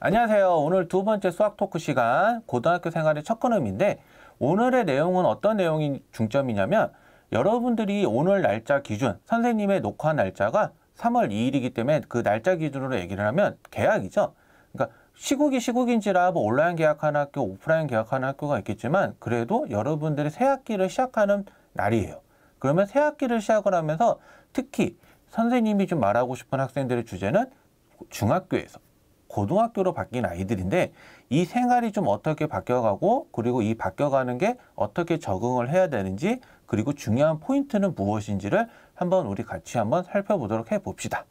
안녕하세요. 오늘 두 번째 수학 토크 시간 고등학교 생활의 첫 걸음인데 오늘의 내용은 어떤 내용이 중점이냐면 여러분들이 오늘 날짜 기준 선생님의 녹화 날짜가 3월 2일이기 때문에 그 날짜 기준으로 얘기를 하면 개학이죠. 그러니까 시국이 시국인지라 뭐 온라인 개학하는 학교, 오프라인 개학하는 학교가 있겠지만 그래도 여러분들이 새 학기를 시작하는 날이에요. 그러면 새 학기를 시작을 하면서 특히 선생님이 좀 말하고 싶은 학생들의 주제는 중학교에서 고등학교로 바뀐 아이들인데 이 생활이 좀 어떻게 바뀌어가고 그리고 이 바뀌어가는 게 어떻게 적응을 해야 되는지 그리고 중요한 포인트는 무엇인지를 한번 우리 같이 한번 살펴보도록 해봅시다.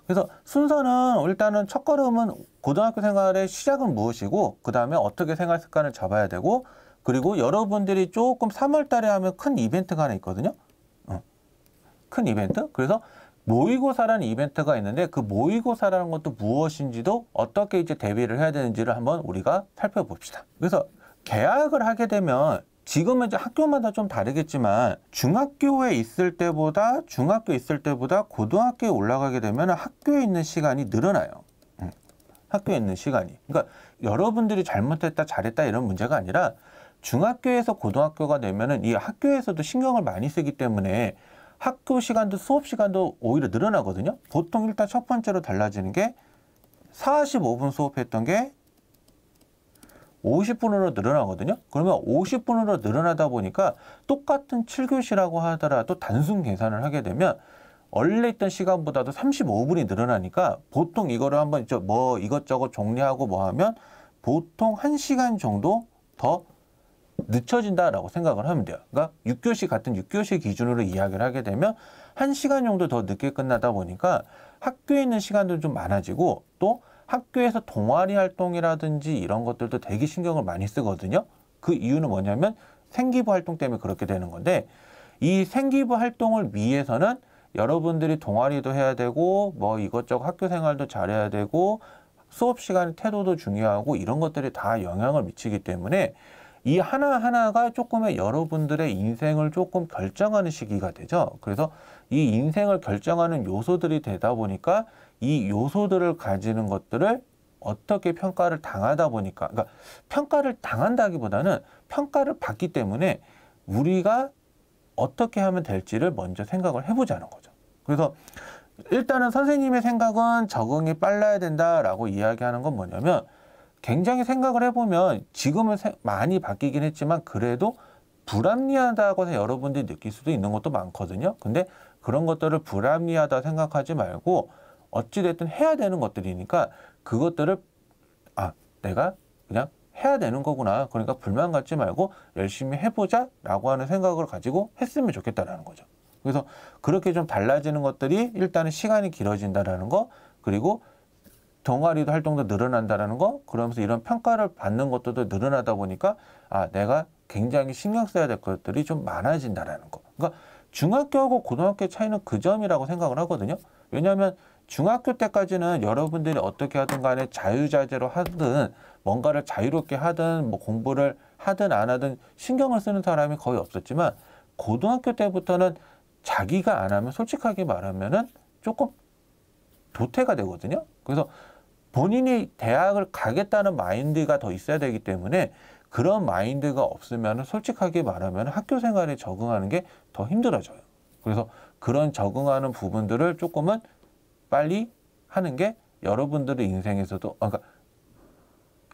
그래서 순서는 일단은 첫 걸음은 고등학교 생활의 시작은 무엇이고 그 다음에 어떻게 생활 습관을 잡아야 되고 그리고 여러분들이 조금 3월 달에 하면 큰 이벤트가 하나 있거든요. 큰 이벤트? 그래서 모의고사라는 이벤트가 있는데 그 모의고사라는 것도 무엇인지도 어떻게 이제 대비를 해야 되는지를 한번 우리가 살펴봅시다. 그래서 개학을 하게 되면 지금은 이제 학교마다 좀 다르겠지만 중학교에 있을 때보다 고등학교에 올라가게 되면 학교에 있는 시간이 늘어나요. 학교에 있는 시간이. 그러니까 여러분들이 잘못했다 잘했다 이런 문제가 아니라 중학교에서 고등학교가 되면은 이 학교에서도 신경을 많이 쓰기 때문에 학교 시간도 수업 시간도 오히려 늘어나거든요. 보통 일단 첫 번째로 달라지는 게 45분 수업했던 게 50분으로 늘어나거든요. 그러면 50분으로 늘어나다 보니까 똑같은 7교시라고 하더라도 단순 계산을 하게 되면 원래 있던 시간보다도 35분이 늘어나니까 보통 이거를 한번 뭐 이것저것 정리하고 뭐 하면 보통 1시간 정도 더 늦춰진다라고 생각을 하면 돼요. 그러니까 6교시 같은 6교시 기준으로 이야기를 하게 되면 1시간 정도 더 늦게 끝나다 보니까 학교에 있는 시간도 좀 많아지고 또 학교에서 동아리 활동이라든지 이런 것들도 되게 신경을 많이 쓰거든요. 그 이유는 뭐냐면 생기부 활동 때문에 그렇게 되는 건데 이 생기부 활동을 위해서는 여러분들이 동아리도 해야 되고 뭐 이것저것 학교 생활도 잘해야 되고 수업 시간 태도도 중요하고 이런 것들이 다 영향을 미치기 때문에 이 하나하나가 조금의 여러분들의 인생을 조금 결정하는 시기가 되죠. 그래서 이 인생을 결정하는 요소들이 되다 보니까 이 요소들을 가지는 것들을 어떻게 평가를 당하다 보니까, 그러니까 평가를 당한다기보다는 평가를 받기 때문에 우리가 어떻게 하면 될지를 먼저 생각을 해보자는 거죠. 그래서 일단은 선생님의 생각은 적응이 빨라야 된다라고 이야기하는 건 뭐냐면 굉장히 생각을 해보면 지금은 많이 바뀌긴 했지만 그래도 불합리하다고 해서 여러분들이 느낄 수도 있는 것도 많거든요. 근데 그런 것들을 불합리하다 생각하지 말고 어찌됐든 해야 되는 것들이니까 그것들을 내가 그냥 해야 되는 거구나. 그러니까 불만 갖지 말고 열심히 해보자 라고 하는 생각을 가지고 했으면 좋겠다라는 거죠. 그래서 그렇게 좀 달라지는 것들이 일단은 시간이 길어진다라는 거 그리고 동아리도 활동도 늘어난다는 거 그러면서 이런 평가를 받는 것들도 늘어나다 보니까 내가 굉장히 신경 써야 될 것들이 좀 많아진다는 거. 그러니까 중학교하고 고등학교의 차이는 그 점이라고 생각을 하거든요. 왜냐하면 중학교 때까지는 여러분들이 어떻게 하든 간에 자유자재로 하든 뭔가를 자유롭게 하든 뭐 공부를 하든 안 하든 신경을 쓰는 사람이 거의 없었지만 고등학교 때부터는 자기가 안 하면 솔직하게 말하면은 조금 도태가 되거든요. 그래서 본인이 대학을 가겠다는 마인드가 더 있어야 되기 때문에 그런 마인드가 없으면 솔직하게 말하면 학교 생활에 적응하는 게 더 힘들어져요. 그래서 그런 적응하는 부분들을 조금은 빨리 하는 게 여러분들의 인생에서도 그러니까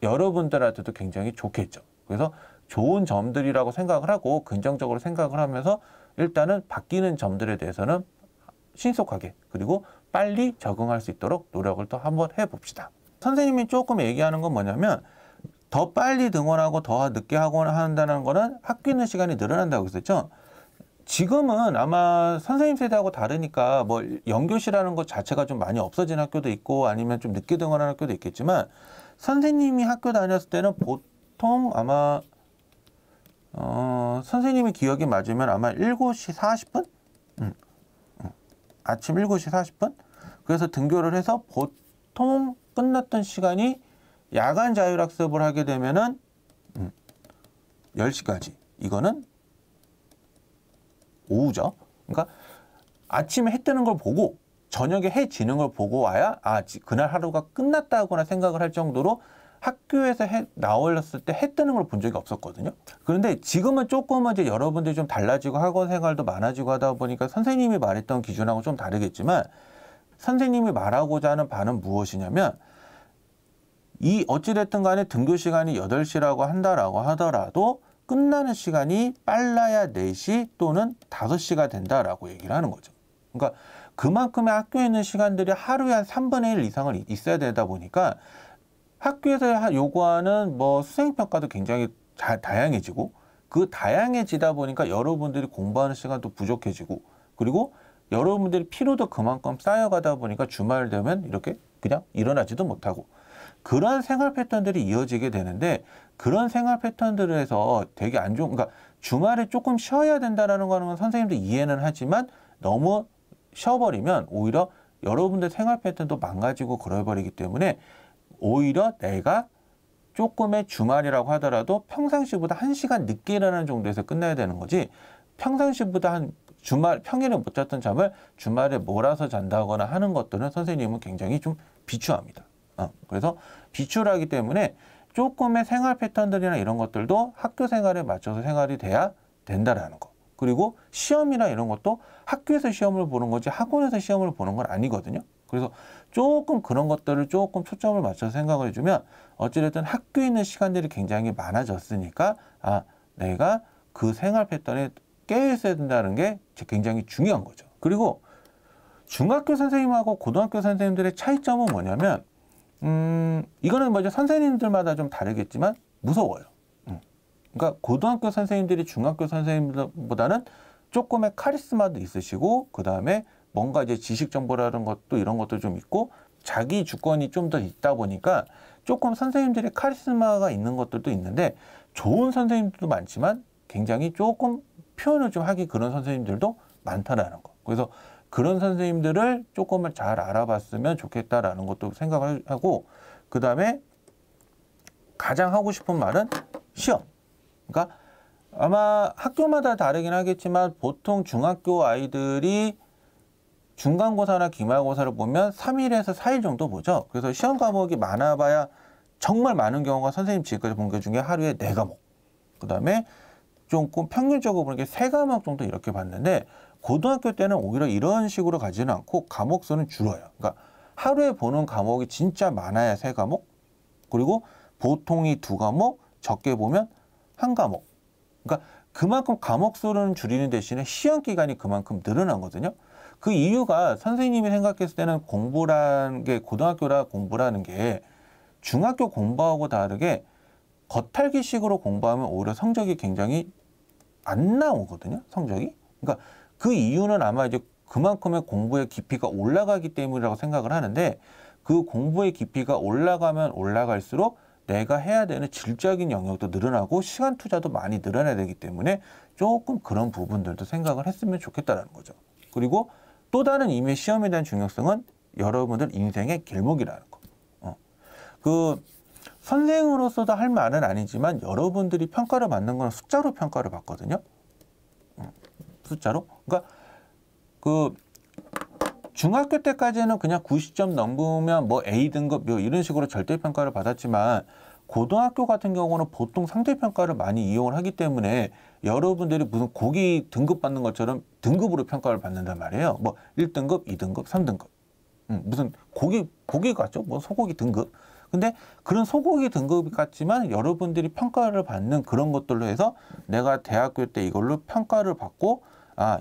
여러분들한테도 굉장히 좋겠죠. 그래서 좋은 점들이라고 생각을 하고 긍정적으로 생각을 하면서 일단은 바뀌는 점들에 대해서는 신속하게 그리고 빨리 적응할 수 있도록 노력을 또 한번 해봅시다. 선생님이 조금 얘기하는 건 뭐냐면 더 빨리 등원하고 더 늦게 하거나 한다는 거는 학교 있는 시간이 늘어난다고 했었죠. 지금은 아마 선생님 세대하고 다르니까 뭐 연교시라는 것 자체가 좀 많이 없어진 학교도 있고 아니면 좀 늦게 등원하는 학교도 있겠지만 선생님이 학교 다녔을 때는 보통 아마 선생님이 기억이 맞으면 아마 7시 40분? 아침 7시 40분? 그래서 등교를 해서 보통 끝났던 시간이 야간 자율학습을 하게 되면은 10시까지. 이거는 오후죠. 그러니까 아침에 해 뜨는 걸 보고 저녁에 해 지는 걸 보고 와야 그날 하루가 끝났다거나 생각을 할 정도로 학교에서 나올렸을 때 해 뜨는 걸 본 적이 없었거든요. 그런데 지금은 조금은 이제 여러분들이 좀 달라지고 학원 생활도 많아지고 하다 보니까 선생님이 말했던 기준하고 좀 다르겠지만 선생님이 말하고자 하는 바는 무엇이냐면 이 어찌됐든 간에 등교 시간이 8시라고 한다라고 하더라도 끝나는 시간이 빨라야 4시 또는 5시가 된다라고 얘기를 하는 거죠. 그러니까 그만큼의 학교에 있는 시간들이 하루에 한 3분의 1 이상을 있어야 되다 보니까 학교에서 요구하는 뭐 수행평가도 굉장히 다양해지고 그 다양해지다 보니까 여러분들이 공부하는 시간도 부족해지고 그리고 여러분들이 피로도 그만큼 쌓여가다 보니까 주말 되면 이렇게 그냥 일어나지도 못하고 그런 생활 패턴들이 이어지게 되는데 그런 생활 패턴들에서 되게 안 좋은 그러니까 주말에 조금 쉬어야 된다는 거는 선생님도 이해는 하지만 너무 쉬어버리면 오히려 여러분들 생활 패턴도 망가지고 그래버리기 때문에 오히려 내가 조금의 주말이라고 하더라도 평상시보다 1시간 늦게 일어나는 정도에서 끝나야 되는 거지 평상시보다 한 주말 평일에 못 잤던 잠을 주말에 몰아서 잔다거나 하는 것들은 선생님은 굉장히 좀 비추합니다. 그래서 비추하기 때문에 조금의 생활 패턴들이나 이런 것들도 학교 생활에 맞춰서 생활이 돼야 된다라는 거. 그리고 시험이나 이런 것도 학교에서 시험을 보는 거지 학원에서 시험을 보는 건 아니거든요. 그래서 조금 그런 것들을 조금 초점을 맞춰서 생각을 해주면 어찌됐든 학교에 있는 시간들이 굉장히 많아졌으니까 내가 그 생활 패턴에 깨어 있어야 된다는 게 굉장히 중요한 거죠. 그리고 중학교 선생님하고 고등학교 선생님들의 차이점은 뭐냐면 이거는 먼저 선생님들마다 좀 다르겠지만 무서워요. 그러니까 고등학교 선생님들이 중학교 선생님보다는 조금의 카리스마도 있으시고 그 다음에 뭔가 이제 지식 정보라는 것도 이런 것도 좀 있고 자기 주권이 좀 더 있다 보니까 조금 선생님들이 카리스마가 있는 것들도 있는데 좋은 선생님들도 많지만 굉장히 조금 표현을 좀 하기 그런 선생님들도 많다라는 거. 그래서 그런 선생님들을 조금은 잘 알아봤으면 좋겠다라는 것도 생각을 하고 그 다음에 가장 하고 싶은 말은 시험. 그러니까 아마 학교마다 다르긴 하겠지만 보통 중학교 아이들이 중간고사나 기말고사를 보면 3일에서 4일 정도 보죠. 그래서 시험 과목이 많아봐야 정말 많은 경우가 선생님 지금까지 본 것 중에 하루에 4과목. 그 다음에 조금 평균적으로 보는 게 3과목 정도 이렇게 봤는데 고등학교 때는 오히려 이런 식으로 가지는 않고 과목 수는 줄어요. 그러니까 하루에 보는 과목이 진짜 많아야 3과목. 그리고 보통이 2과목, 적게 보면 1과목. 그러니까 그만큼 과목 수는 줄이는 대신에 시험 기간이 그만큼 늘어나거든요. 그 이유가 선생님이 생각했을 때는 공부라는 게 고등학교라 공부라는 게 중학교 공부하고 다르게 겉핥기식으로 공부하면 오히려 성적이 굉장히 안 나오거든요. 성적이. 그러니까 그 이유는 아마 이제 그만큼의 공부의 깊이가 올라가기 때문이라고 생각을 하는데 그 공부의 깊이가 올라가면 올라갈수록 내가 해야 되는 질적인 영역도 늘어나고 시간 투자도 많이 늘어나야 되기 때문에 조금 그런 부분들도 생각을 했으면 좋겠다는 거죠. 그리고 또 다른 의미의 시험에 대한 중요성은 여러분들 인생의 길목이라는 거. 그 선생으로서도 할 말은 아니지만 여러분들이 평가를 받는 건 숫자로 평가를 받거든요. 숫자로. 그러니까 그 중학교 때까지는 그냥 90점 넘으면 뭐 A등급 뭐 이런 식으로 절대평가를 받았지만 고등학교 같은 경우는 보통 상대평가를 많이 이용을 하기 때문에 여러분들이 무슨 고기 등급 받는 것처럼 등급으로 평가를 받는단 말이에요. 뭐 1등급, 2등급, 3등급. 무슨 고기 같죠? 뭐 소고기 등급. 근데 그런 소고기 등급 같지만 여러분들이 평가를 받는 그런 것들로 해서 내가 대학교 때 이걸로 평가를 받고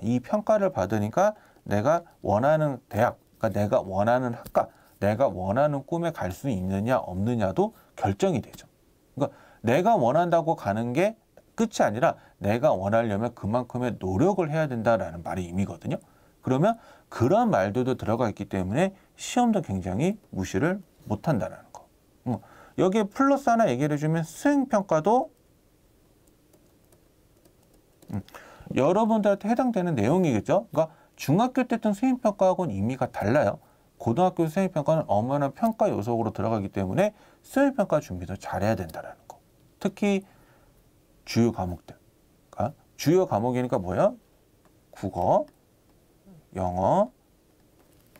이 평가를 받으니까 내가 원하는 대학, 그러니까 내가 원하는 학과, 내가 원하는 꿈에 갈 수 있느냐 없느냐도 결정이 되죠. 그러니까 내가 원한다고 가는 게 끝이 아니라 내가 원하려면 그만큼의 노력을 해야 된다라는 말의 의미거든요. 그러면 그런 말들도 들어가 있기 때문에 시험도 굉장히 무시를 못한다는 거. 여기에 플러스 하나 얘기를 해주면 수행평가도 여러분들한테 해당되는 내용이겠죠. 그러니까 중학교 때 했던 수행평가하고는 의미가 달라요. 고등학교 수행평가는 엄연한 평가 요소로 들어가기 때문에 수행평가 준비도 잘해야 된다는 거. 특히 주요 과목들. 그러니까 주요 과목이니까 뭐야? 국어, 영어,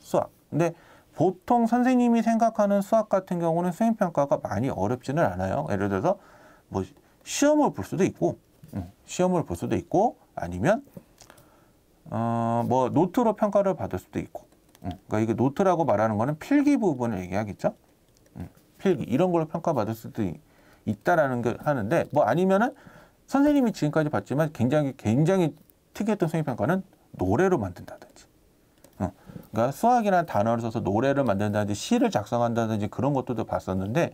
수학. 근데 보통 선생님이 생각하는 수학 같은 경우는 수행평가가 많이 어렵지는 않아요. 예를 들어서 뭐 시험을 볼 수도 있고, 시험을 볼 수도 있고, 아니면 뭐 노트로 평가를 받을 수도 있고. 그러니까 이게 노트라고 말하는 거는 필기 부분을 얘기하겠죠. 필기 이런 걸로 평가받을 수도 있다라는 게 하는데, 뭐 아니면은 선생님이 지금까지 봤지만 굉장히 특이했던 수행평가는 노래로 만든다든지, 그러니까 수학이라는 단어를 써서 노래를 만든다든지 시를 작성한다든지 그런 것들도 봤었는데,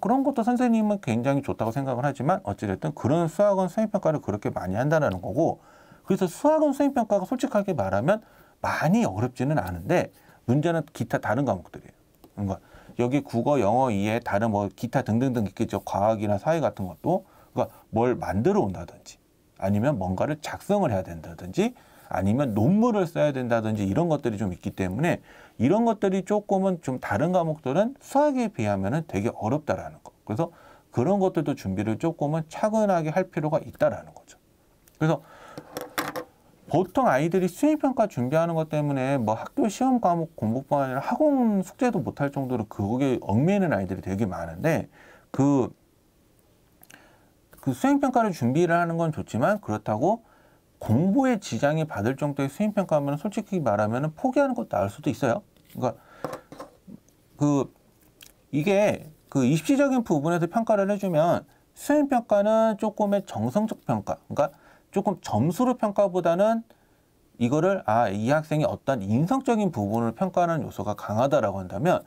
그런 것도 선생님은 굉장히 좋다고 생각을 하지만 어찌됐든 그런 수학은 수행평가를 그렇게 많이 한다는 거고, 그래서 수학은 수행평가가 솔직하게 말하면 많이 어렵지는 않은데 문제는 기타 다른 과목들이에요. 그러니까 여기 국어, 영어 이외에 다른 뭐 기타 등등등 있겠죠. 과학이나 사회 같은 것도. 그러니까 뭘 만들어 온다든지, 아니면 뭔가를 작성을 해야 된다든지, 아니면 논문을 써야 된다든지 이런 것들이 좀 있기 때문에 이런 것들이 조금은 좀 다른 과목들은 수학에 비하면은 되게 어렵다라는 거. 그래서 그런 것들도 준비를 조금은 차분하게 할 필요가 있다라는 거죠. 그래서 보통 아이들이 수행평가 준비하는 것 때문에 뭐 학교 시험 과목 공부뿐 아니라 학원 숙제도 못할 정도로 그거에 얽매이는 아이들이 되게 많은데, 그 수행평가를 준비를 하는 건 좋지만 그렇다고 공부에 지장이 받을 정도의 수행평가하면 솔직히 말하면 포기하는 것도 나을 수도 있어요. 그러니까 이게 입시적인 부분에서 평가를 해주면 수행평가는 조금의 정성적 평가, 그러니까 조금 점수로 평가보다는 이거를 이 학생이 어떤 인성적인 부분을 평가하는 요소가 강하다라고 한다면,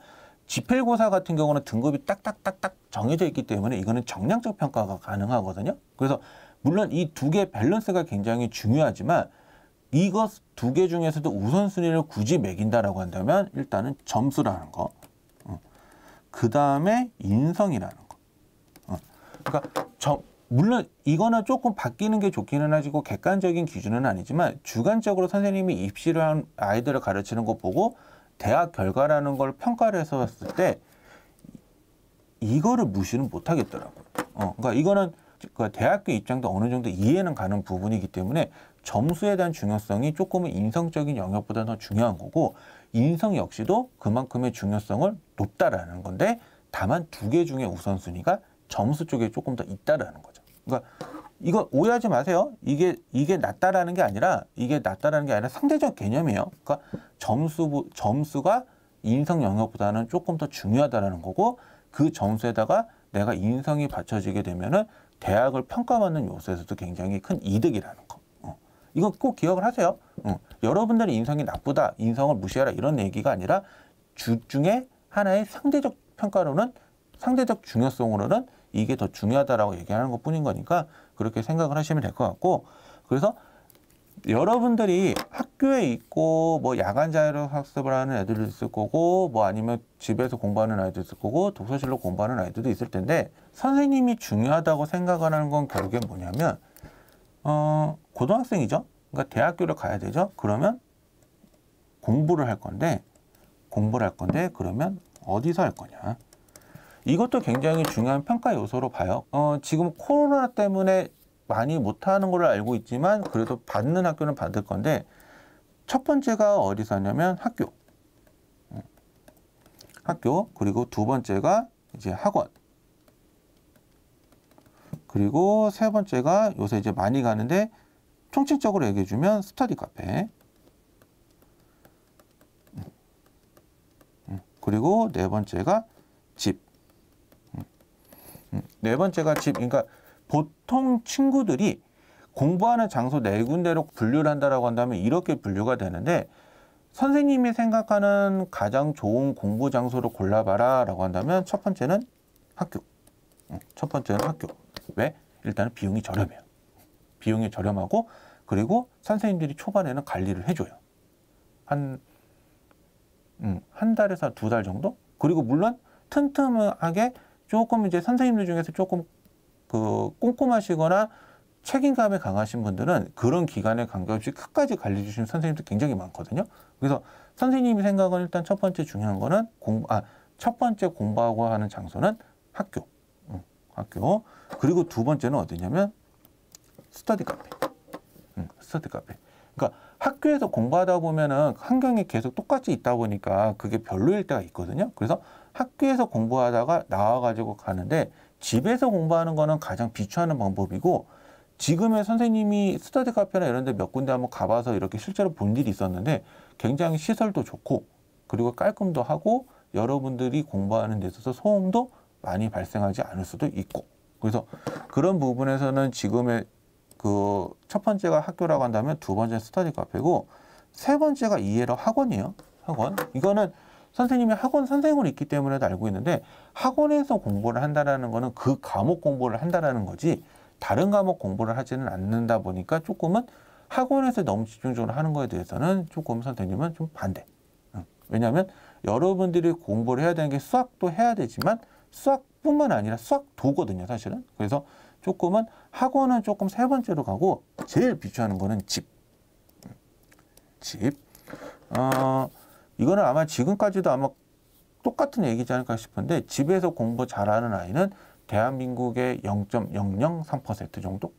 지필고사 같은 경우는 등급이 딱딱딱딱 정해져 있기 때문에 이거는 정량적 평가가 가능하거든요. 그래서 물론 이 두 개 밸런스가 굉장히 중요하지만 이것 두 개 중에서도 우선순위를 굳이 매긴다라고 한다면 일단은 점수라는 거, 그 다음에 인성이라는 거. 그러니까 물론 이거는 조금 바뀌는 게 좋기는 하지고 객관적인 기준은 아니지만 주관적으로 선생님이 입시를 한 아이들을 가르치는 거 보고 대학 결과라는 걸 평가를 해서 봤을 때 이거를 무시는 못 하겠더라고요. 그러니까 이거는 대학교 입장도 어느 정도 이해는 가는 부분이기 때문에 점수에 대한 중요성이 조금은 인성적인 영역보다 더 중요한 거고, 인성 역시도 그만큼의 중요성을 높다라는 건데, 다만 두 개 중에 우선순위가 점수 쪽에 조금 더 있다라는 거죠. 그러니까 이거 오해하지 마세요. 이게 낫다라는 게 아니라 상대적 개념이에요. 그러니까 점수가 인성 영역보다는 조금 더 중요하다라는 거고, 그 점수에다가 내가 인성이 받쳐지게 되면은 대학을 평가받는 요소에서도 굉장히 큰 이득이라는 거. 이건 꼭 기억을 하세요. 여러분들의 인성이 나쁘다, 인성을 무시하라 이런 얘기가 아니라 중에 하나의 상대적 평가로는, 상대적 중요성으로는 이게 더 중요하다라고 얘기하는 것 뿐인 거니까 그렇게 생각을 하시면 될 것 같고, 그래서 여러분들이 학교에 있고 뭐 야간 자율 학습을 하는 애들도 있을 거고, 뭐 아니면 집에서 공부하는 아이도 있을 거고, 독서실로 공부하는 아이들도 있을 텐데, 선생님이 중요하다고 생각하는 건 결국에 뭐냐면 고등학생이죠. 그러니까 대학교를 가야 되죠. 그러면 공부를 할 건데 그러면 어디서 할 거냐. 이것도 굉장히 중요한 평가 요소로 봐요. 지금 코로나 때문에 많이 못하는 걸로 알고 있지만 그래도 받는 학교는 받을 건데, 첫 번째가 어디서 하냐면 학교, 그리고 두 번째가 이제 학원, 그리고 세 번째가 요새 이제 많이 가는데 총칭적으로 얘기해 주면 스터디 카페, 그리고 네 번째가 집. 네 번째가 집. 그러니까 보통 친구들이 공부하는 장소 네 군데로 분류를 한다라고 한다면 이렇게 분류가 되는데, 선생님이 생각하는 가장 좋은 공부 장소를 골라봐라 라고 한다면 첫 번째는 학교. 왜? 일단은 비용이 저렴해요. 비용이 저렴하고, 그리고 선생님들이 초반에는 관리를 해줘요. 한 달에서 2달 정도? 그리고 물론 튼튼하게 조금 이제 선생님들 중에서 조금 꼼꼼하시거나 책임감이 강하신 분들은 그런 기간에 관계없이 끝까지 관리 주시는 선생님들 굉장히 많거든요. 그래서 선생님이 생각은 일단 첫 번째 중요한 거는 첫 번째 공부하고 하는 장소는 학교. 그리고 두 번째는 어디냐면 스터디 카페. 그러니까 학교에서 공부하다 보면은 환경이 계속 똑같이 있다 보니까 그게 별로일 때가 있거든요. 그래서 학교에서 공부하다가 나와가지고 가는데 집에서 공부하는 거는 가장 비추하는 방법이고, 지금의 선생님이 스터디 카페나 이런 데 몇 군데 한번 가봐서 이렇게 실제로 본 일이 있었는데 굉장히 시설도 좋고 그리고 깔끔도 하고 여러분들이 공부하는 데 있어서 소음도 많이 발생하지 않을 수도 있고, 그래서 그런 부분에서는 지금의 그 첫 번째가 학교라고 한다면 두 번째 스터디 카페고, 세 번째가 이해로 학원이에요. 학원. 이거는 선생님이 학원 선생으로 있기 때문에도 알고 있는데, 학원에서 공부를 한다라는 거는 그 과목 공부를 한다라는 거지 다른 과목 공부를 하지는 않는다 보니까 조금은 학원에서 너무 집중적으로 하는 거에 대해서는 조금 선생님은 좀 반대. 왜냐하면 여러분들이 공부를 해야 되는 게 수학도 해야 되지만 수학뿐만 아니라 수학도거든요, 사실은. 그래서 조금은 학원은 조금 세 번째로 가고, 제일 비추하는 거는 집. 이거는 아마 지금까지도 아마 똑같은 얘기지 않을까 싶은데, 집에서 공부 잘하는 아이는 대한민국의 0.003% 정도?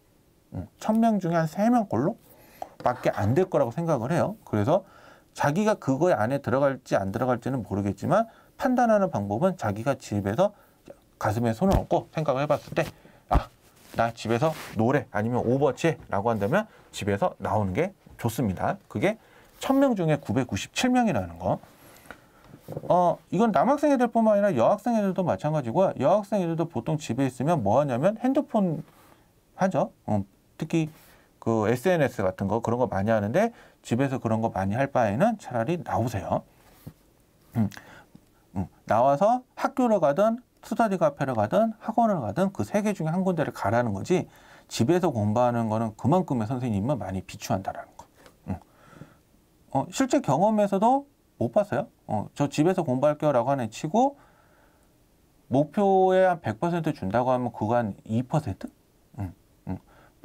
1000명 중에 한 3명꼴로 밖에 안 될 거라고 생각을 해요. 그래서 자기가 그거에 안에 들어갈지 안 들어갈지는 모르겠지만 판단하는 방법은 자기가 집에서 가슴에 손을 얹고 생각을 해봤을 때, 아, 나 집에서 노래 아니면 오버워치 라고 한다면 집에서 나오는 게 좋습니다. 그게 1000명 중에 997명이라는 거. 이건 남학생 애들뿐만 아니라 여학생 애들도 마찬가지고요. 여학생 애들도 보통 집에 있으면 뭐 하냐면 핸드폰 하죠. 특히 그 SNS 같은 거, 그런 거 많이 하는데 집에서 그런 거 많이 할 바에는 차라리 나오세요. 나와서 학교를 가든 스터디 카페를 가든 학원을 가든 그 세 개 중에 한 군데를 가라는 거지, 집에서 공부하는 거는 그만큼의 선생님은 많이 비추한다라는 거. 실제 경험에서도 못 봤어요. 저 집에서 공부할게요 라고 하는 치고 목표에 한 100% 준다고 하면 그거 한 2%?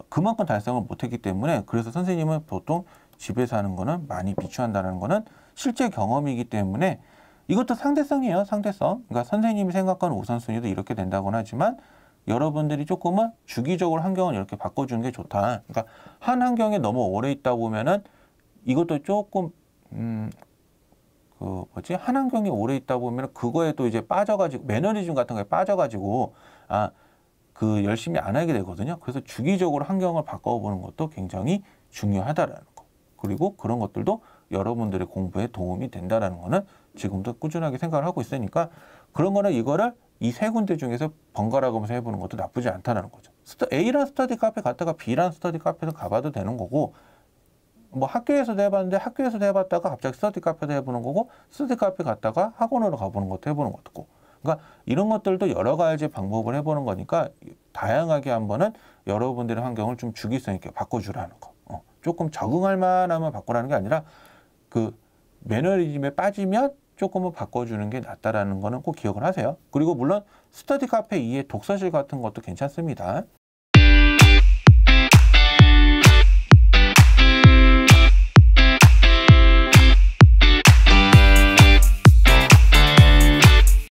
그만큼 달성을 못했기 때문에, 그래서 선생님은 보통 집에서 하는 거는 많이 비추한다는 거는 실제 경험이기 때문에, 이것도 상대성이에요. 상대성. 그러니까 선생님이 생각하는 우선순위도 이렇게 된다고는 하지만 여러분들이 조금은 주기적으로 환경을 이렇게 바꿔주는 게 좋다. 그러니까 한 환경에 너무 오래 있다 보면은 이것도 조금 한 환경에 오래 있다 보면 그거에 또 이제 빠져가지고 매너리즘 같은 거에 빠져가지고 열심히 안 하게 되거든요. 그래서 주기적으로 환경을 바꿔보는 것도 굉장히 중요하다라는 거. 그리고 그런 것들도 여러분들의 공부에 도움이 된다라는 거는 지금도 꾸준하게 생각을 하고 있으니까, 그런 거는 이거를 이 세 군데 중에서 번갈아 가면서 해보는 것도 나쁘지 않다는 거죠. A라는 스터디 카페 갔다가 B라는 스터디 카페도 가봐도 되는 거고, 뭐 학교에서도 해봤는데 학교에서도 해봤다가 갑자기 스터디 카페도 해보는 거고, 스터디 카페 갔다가 학원으로 가보는 것도 해보는 것도. 그러니까 이런 것들도 여러 가지 방법을 해보는 거니까 다양하게 한번은 여러분들의 환경을 좀 주기성 있게 바꿔주라는 거. 조금 적응할 만하면 바꾸라는 게 아니라 그 매너리즘에 빠지면 조금은 바꿔주는 게 낫다라는 거는 꼭 기억을 하세요. 그리고 물론 스터디 카페 이외에 독서실 같은 것도 괜찮습니다.